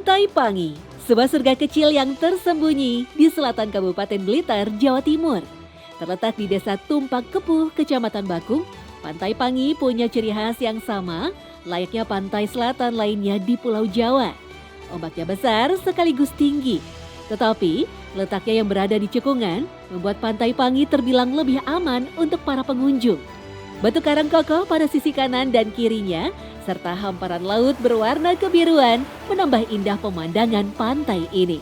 Pantai Pangi, sebuah surga kecil yang tersembunyi di selatan Kabupaten Blitar, Jawa Timur. Terletak di Desa Tumpak Kepuh, Kecamatan Bakung, Pantai Pangi punya ciri khas yang sama, layaknya pantai selatan lainnya di Pulau Jawa. Ombaknya besar sekaligus tinggi, tetapi letaknya yang berada di cekungan membuat Pantai Pangi terbilang lebih aman untuk para pengunjung. Batu karang kokoh pada sisi kanan dan kirinya, serta hamparan laut berwarna kebiruan menambah indah pemandangan pantai ini.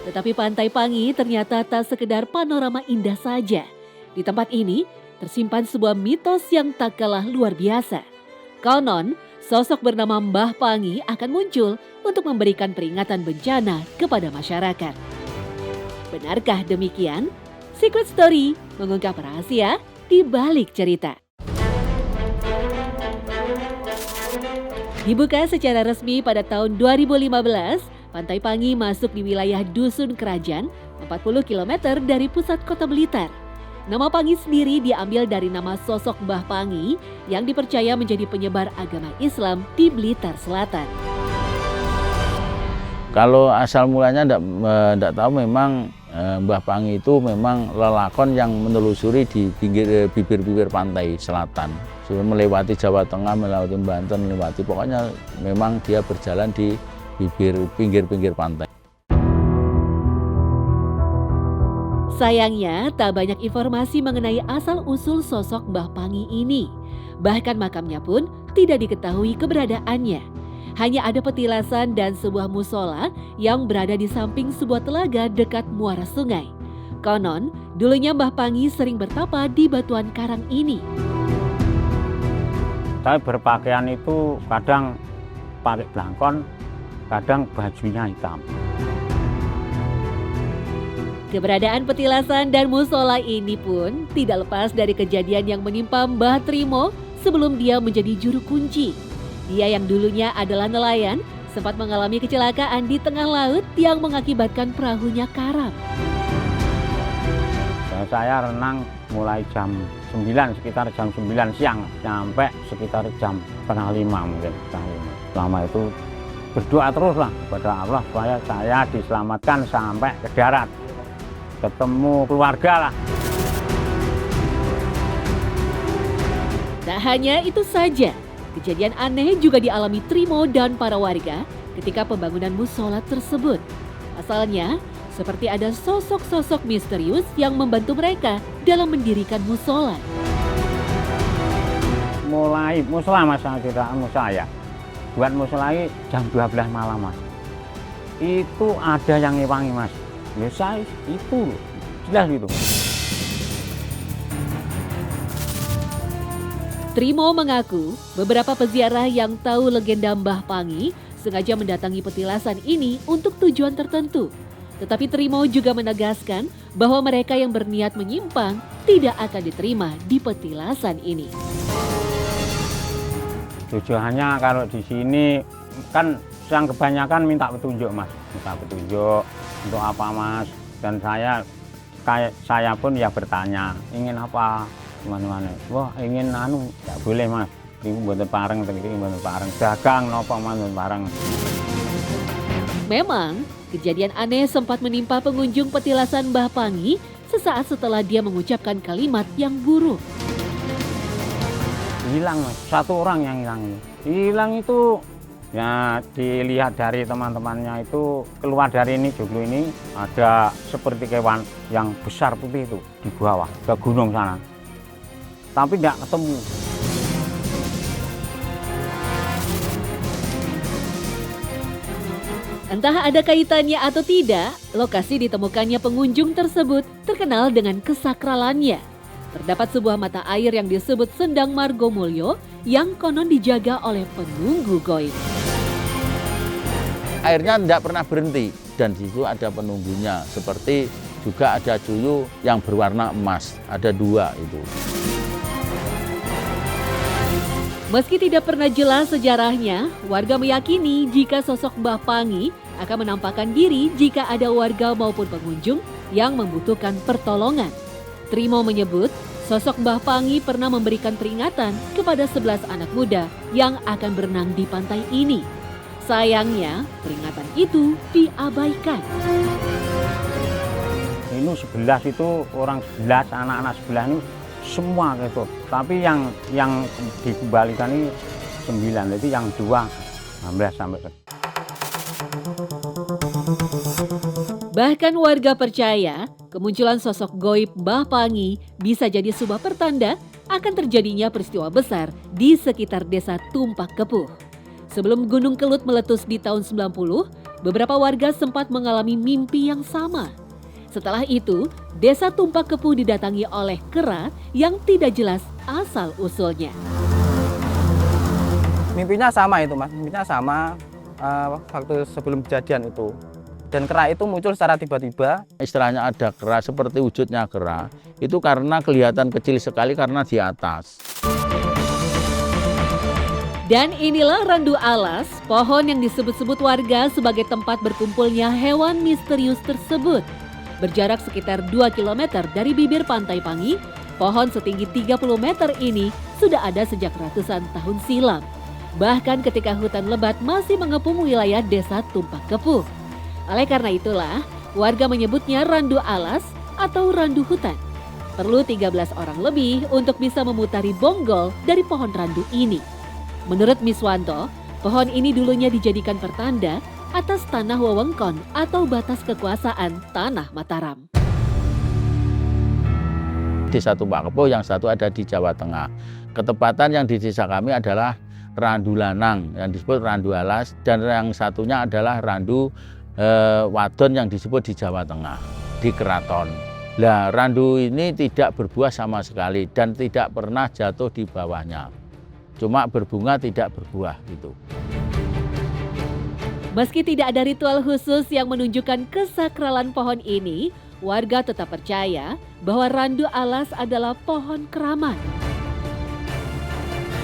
Tetapi Pantai Pangi ternyata tak sekedar panorama indah saja. Di tempat ini tersimpan sebuah mitos yang tak kalah luar biasa. Konon, sosok bernama Mbah Pangi akan muncul untuk memberikan peringatan bencana kepada masyarakat. Benarkah demikian? Secret Story mengungkap rahasia di balik cerita. Dibuka secara resmi pada tahun 2015, Pantai Pangi masuk di wilayah Dusun Kerajaan, 40 km dari pusat kota Blitar. Nama Pangi sendiri diambil dari nama sosok Mbah Pangi yang dipercaya menjadi penyebar agama Islam di Blitar Selatan. Kalau asal mulanya tidak tahu, memang Mbah Pangi itu memang lelakon yang menelusuri di bibir-bibir pantai selatan. Melewati Jawa Tengah, melewati Banten, melewati, pokoknya memang dia berjalan di pinggir-pinggir pantai. Sayangnya, tak banyak informasi mengenai asal-usul sosok Mbah Pangi ini. Bahkan makamnya pun tidak diketahui keberadaannya. Hanya ada petilasan dan sebuah musola yang berada di samping sebuah telaga dekat muara sungai. Konon, dulunya Mbah Pangi sering bertapa di batuan karang ini. Saya berpakaian itu kadang pakai blangkon, kadang bajunya hitam. Keberadaan petilasan dan musola ini pun tidak lepas dari kejadian yang menimpa Mbah Trimo sebelum dia menjadi juru kunci. Dia yang dulunya adalah nelayan sempat mengalami kecelakaan di tengah laut yang mengakibatkan perahunya karam. Saya renang mulai jam 9, sekitar jam 9 siang, sampai sekitar jam setengah 5 mungkin. Selama itu berdoa teruslah kepada Allah supaya saya diselamatkan sampai ke darat. Ketemu keluarga lah. Tak hanya itu saja, kejadian aneh juga dialami Trimo dan para warga ketika pembangunan musola tersebut. Asalnya, seperti ada sosok-sosok misterius yang membantu mereka dalam mendirikan musola. Mulai musola mas, saya buat musola ini jam 12 malam mas. Itu ada yang ngewangi mas. Ya saya itu jelas gitu. Trimo mengaku beberapa peziarah yang tahu legenda Mbah Pangi sengaja mendatangi petilasan ini untuk tujuan tertentu. Tetapi Trimo juga menegaskan bahwa mereka yang berniat menyimpang tidak akan diterima di petilasan ini. Tujuannya kalau di sini kan yang kebanyakan minta petunjuk mas, minta petunjuk untuk apa mas. Dan saya pun ya bertanya, ingin apa? Mana-mana, wah ingin ya boleh mas, ini mboten pareng, ini mboten pareng, dagang nopo mboten pareng. Memang, kejadian aneh sempat menimpa pengunjung petilasan Mbah Pangi sesaat setelah dia mengucapkan kalimat yang buruk. Hilang mas, satu orang yang hilang. Hilang itu ya dilihat dari teman-temannya itu, keluar dari ini joglo ini ada seperti kewan yang besar putih itu di bawah ke gunung sana. Tapi tidak ketemu. Entah ada kaitannya atau tidak, lokasi ditemukannya pengunjung tersebut terkenal dengan kesakralannya. Terdapat sebuah mata air yang disebut Sendang Margomulyo yang konon dijaga oleh penunggu goib. Airnya tidak pernah berhenti dan di situ ada penunggunya. Seperti juga ada cuyu yang berwarna emas, ada 2 itu. Meski tidak pernah jelas sejarahnya, warga meyakini jika sosok Mbah Pangi akan menampakkan diri jika ada warga maupun pengunjung yang membutuhkan pertolongan. Trimo menyebut sosok Mbah Pangi pernah memberikan peringatan kepada 11 anak muda yang akan berenang di pantai ini. Sayangnya, peringatan itu diabaikan. Ini 11 itu orang 11, anak-anak sebelah ini semua gitu. Tapi yang dikembalikan ini 9, jadi yang 2 12 sampai. Bahkan warga percaya kemunculan sosok goib Mbah Pangi bisa jadi sebuah pertanda akan terjadinya peristiwa besar di sekitar desa Tumpak Kepuh. Sebelum Gunung Kelut meletus di tahun 90, beberapa warga sempat mengalami mimpi yang sama. Setelah itu, desa Tumpak Kepuh didatangi oleh kera yang tidak jelas asal-usulnya. Mimpinya sama itu Mas, mimpinya sama waktu sebelum kejadian itu. Dan kera itu muncul secara tiba-tiba. Istilahnya ada kera seperti wujudnya kera, itu karena kelihatan kecil sekali karena di atas. Dan inilah randu alas, pohon yang disebut-sebut warga sebagai tempat berkumpulnya hewan misterius tersebut. Berjarak sekitar 2 km dari bibir Pantai Pangi, pohon setinggi 30 meter ini sudah ada sejak ratusan tahun silam. Bahkan ketika hutan lebat masih mengepung wilayah desa Tumpak Kepuh. Oleh karena itulah, warga menyebutnya randu alas atau randu hutan. Perlu 13 orang lebih untuk bisa memutari bonggol dari pohon randu ini. Menurut Miswanto, pohon ini dulunya dijadikan pertanda atas tanah wewengkon atau batas kekuasaan tanah Mataram. Desa Tumpak Kepuh yang satu ada di Jawa Tengah. Ketepatan yang di desa kami adalah Randu Lanang yang disebut Randu Alas, dan yang satunya adalah Randu Wadon yang disebut di Jawa Tengah, di Keraton. Nah, randu ini tidak berbuah sama sekali dan tidak pernah jatuh di bawahnya. Cuma berbunga tidak berbuah gitu. Meski tidak ada ritual khusus yang menunjukkan kesakralan pohon ini, warga tetap percaya bahwa randu alas adalah pohon keramat.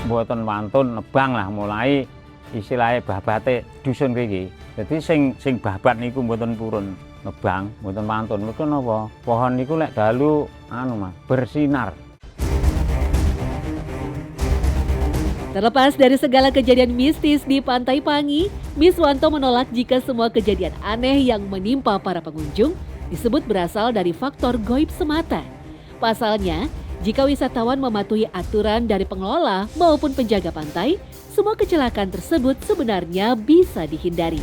Mboten wantun nebang lah mulai istilahnya babate dusun iki. Jadi sing babat niku mboten purun nebang, mboten wantun. Mergo napa? Pohon niku lek dalu Mas, bersinar. Terlepas dari segala kejadian mistis di Pantai Pangi, Miswanto menolak jika semua kejadian aneh yang menimpa para pengunjung disebut berasal dari faktor goib semata. Pasalnya, jika wisatawan mematuhi aturan dari pengelola maupun penjaga pantai, semua kecelakaan tersebut sebenarnya bisa dihindari.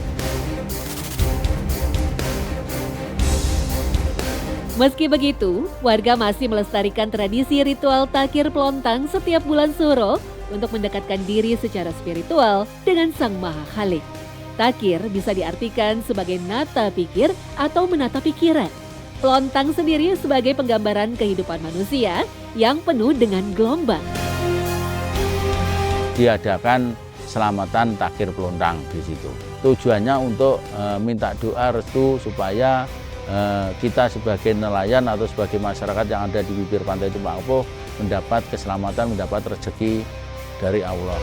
Meski begitu, warga masih melestarikan tradisi ritual takir pelontang setiap bulan Suro untuk mendekatkan diri secara spiritual dengan Sang Maha Khalik. Takir bisa diartikan sebagai nata pikir atau menata pikiran. Pelontang sendiri sebagai penggambaran kehidupan manusia yang penuh dengan gelombang. Diadakan selamatan takir pelontang di situ. Tujuannya untuk minta doa restu supaya kita sebagai nelayan atau sebagai masyarakat yang ada di bibir pantai Tumpak Kepuh mendapat keselamatan, mendapat rezeki dari Allah.